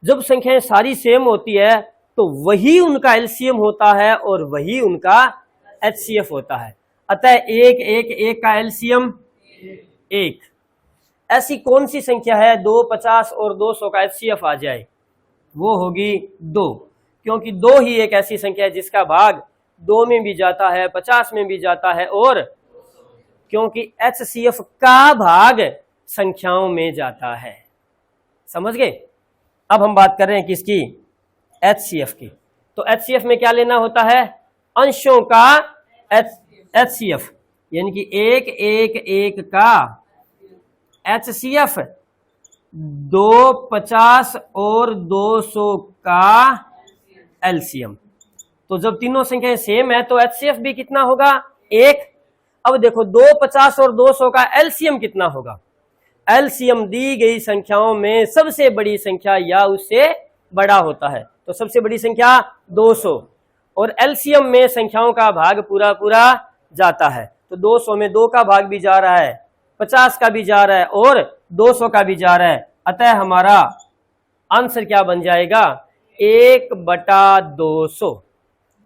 [SPEAKER 1] जब संख्याएं सारी सेम होती है तो वही उनका एलसीएम होता है और वही उनका एचसीएफ होता है। अतः 1 1 1 का एलसीएम 1। ऐसी कौन सी संख्या है 2, 50 और 200 का एचसीएफ आ जाए? वो होगी 2, क्योंकि 2 ही एक ऐसी संख्या है जिसका भाग 2 में भी जाता है, 50 में भी जाता है, और क्योंकि एचसीएफ का भाग संख्याओं में जाता है। समझ गए? अब हम बात कर रहे हैं किसकी? एचसीएफ की। तो एचसीएफ में क्या लेना होता है? अंशों का एचसीएफ, यानी कि 1 1 1 का एचसीएफ 2, 50 और 200 का एलसीएम। तो जब तीनों संख्याएं सेम है तो एचसीएफ भी कितना होगा? 1। अब देखो 2, 50 और 200 का एलसीएम कितना होगा? एलसीएम दी गई संख्याओं में सबसे बड़ी संख्या या उससे बड़ा होता है, तो सबसे बड़ी संख्या 200, और एलसीएम में संख्याओं का भाग पूरा पूरा जाता है। तो 200 में 2 का भाग भी जा रहा है, 50 का भी जा रहा है और 200 का भी जा रहा है। अतः हमारा आंसर क्या बन जाएगा? 1/200।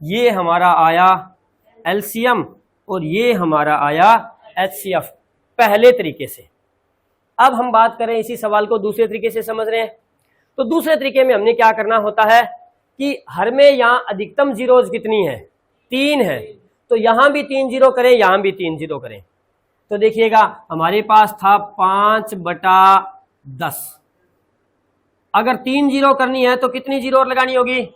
[SPEAKER 1] ये हमारा आया एलसीएम और ये हमारा आया HCF पहले तरीके से। अब हम बात करें इसी सवाल को दूसरे तरीके से समझ रहे हैं। तो दूसरे तरीके में हमने क्या करना होता है कि हर में यहाँ अधिकतम जीरोज कितनी है, 3 है, तो यहां भी 3 जीरो करें, यहां भी 3 जीरो करें। तो देखिएगा हमारे पास था 5/10। अगर 3 जीरो करनी है तो कितनी जीरो लगानी होगी,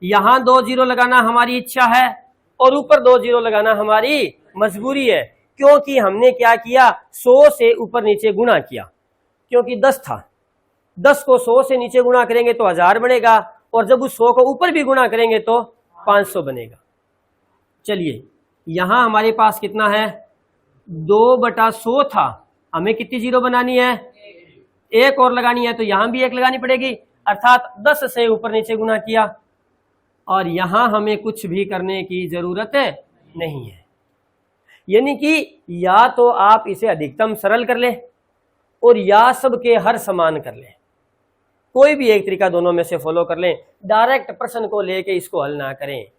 [SPEAKER 1] यहां 2 जीरो लगाना हमारी इच्छा है और ऊपर 2 जीरो लगाना हमारी मजबूरी है, क्योंकि हमने क्या किया, 100 से ऊपर नीचे गुणा किया, क्योंकि 10 था, 10 को 100 से नीचे गुणा करेंगे तो 1000 बनेगा, और जब उस 100 को ऊपर भी गुणा करेंगे तो 500 बनेगा। चलिए यहां हमारे पास कितना है, 2/100 था, हमें कितनी जीरो बनानी है, 1 और लगानी है, तो यहां भी 1 लगानी पड़ेगी, अर्थात 10 से ऊपर नीचे गुणा किया, और यहां हमें कुछ भी करने की जरूरत नहीं है। यानी कि या तो आप इसे अधिकतम सरल कर ले और या सबके हर समान कर ले, कोई भी एक तरीका दोनों में से फॉलो कर लें, डायरेक्ट प्रश्न को लेके इसको हल ना करें।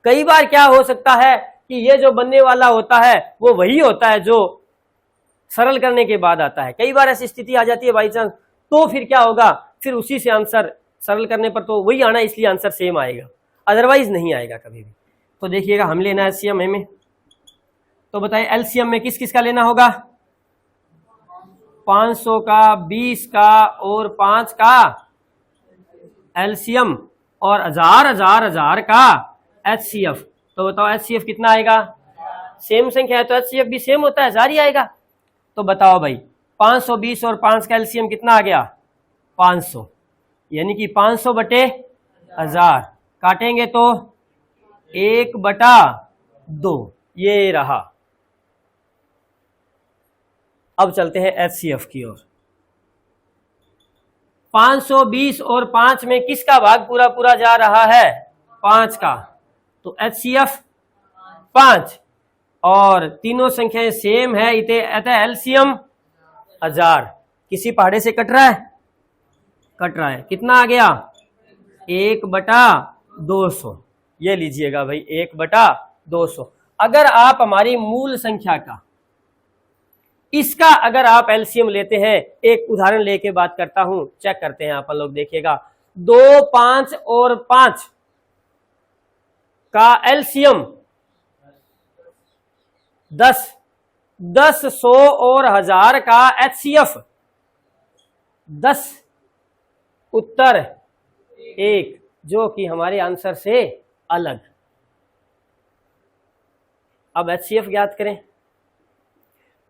[SPEAKER 1] कई बार क्या हो सकता है कि ये जो बनने वाला होता है वो वही होता है जो सरल करने के बाद आता है, कई बार ऐसी स्थिति आ जाती है बाई चांस, तो फिर क्या होगा, फिर उसी से आंसर सरल करने पर तो वही आना, इसलिए आंसर सेम आएगा, अदरवाइज नहीं आएगा कभी भी। तो देखिएगा हम लेना है एलसीएम में, तो बताइए एलसीएम में किस किस का लेना होगा, 500 का, 20 का और 5 का एलसीएम, और 1000 का HCF। तो बताओ HCF कितना आएगा, सेम संख्या है तो HCF भी सेम होता है, 1000 ही आएगा। तो बताओ भाई 520 और 5 का एलसीएम कितना आ गया, 500, यानी कि 500/1000 काटेंगे तो 1/2, ये रहा। अब चलते हैं HCF की ओर। 520 और 5 में किसका भाग पूरा पूरा जा रहा है, 5 का, तो HCF 5, और तीनों संख्याएं सेम है, इते अतः एलसीएम 1000। किसी पहाड़े से कट रहा है, कट रहा है, कितना आ गया, 1/200। ये लीजिएगा भाई 1/200। अगर आप हमारी मूल संख्या का, इसका अगर आप एलसीएम लेते हैं, एक उदाहरण लेके बात करता हूं, चेक करते हैं आप लोग, देखिएगा 2, 5 और 5 का एलसीएम 10, 10, 100 और 1000 का HCF 10, उत्तर 1, जो कि हमारे आंसर से अलग। अब HCF ज्ञात करें।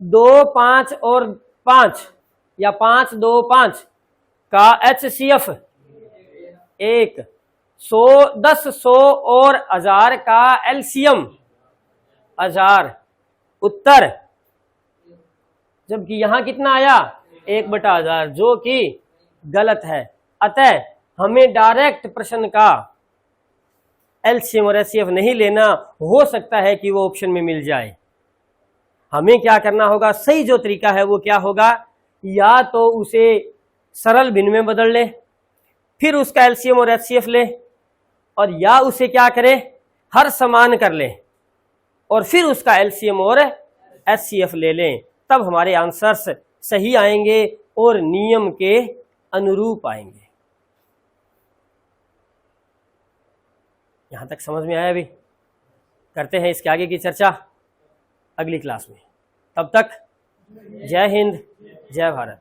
[SPEAKER 1] 2, 5 और 5 या 5, 2, 5 का HCF 1, 100, 10, 100 और 1000 का एलसीएम 1000, उत्तर, जबकि यहां कितना आया 1/1000, जो कि गलत है। अतः हमें डायरेक्ट प्रश्न का एलसीएम और एचसीएफ नहीं लेना, हो सकता है कि वो ऑप्शन में मिल जाए। हमें क्या करना होगा, सही जो तरीका है वो क्या होगा, या तो उसे सरल भिन्न में बदल ले, फिर उसका एलसीएम और एचसीएफ ले, और या उसे क्या करें, हर समान कर ले और फिर उसका एलसीएम और एचसीएफ ले लें, तब हमारे आंसर्स सही आएंगे और नियम के अनुरूप आएंगे। यहां तक समझ में आया? अभी करते हैं इसके आगे की चर्चा अगली क्लास में। तब तक जय हिंद, जय भारत।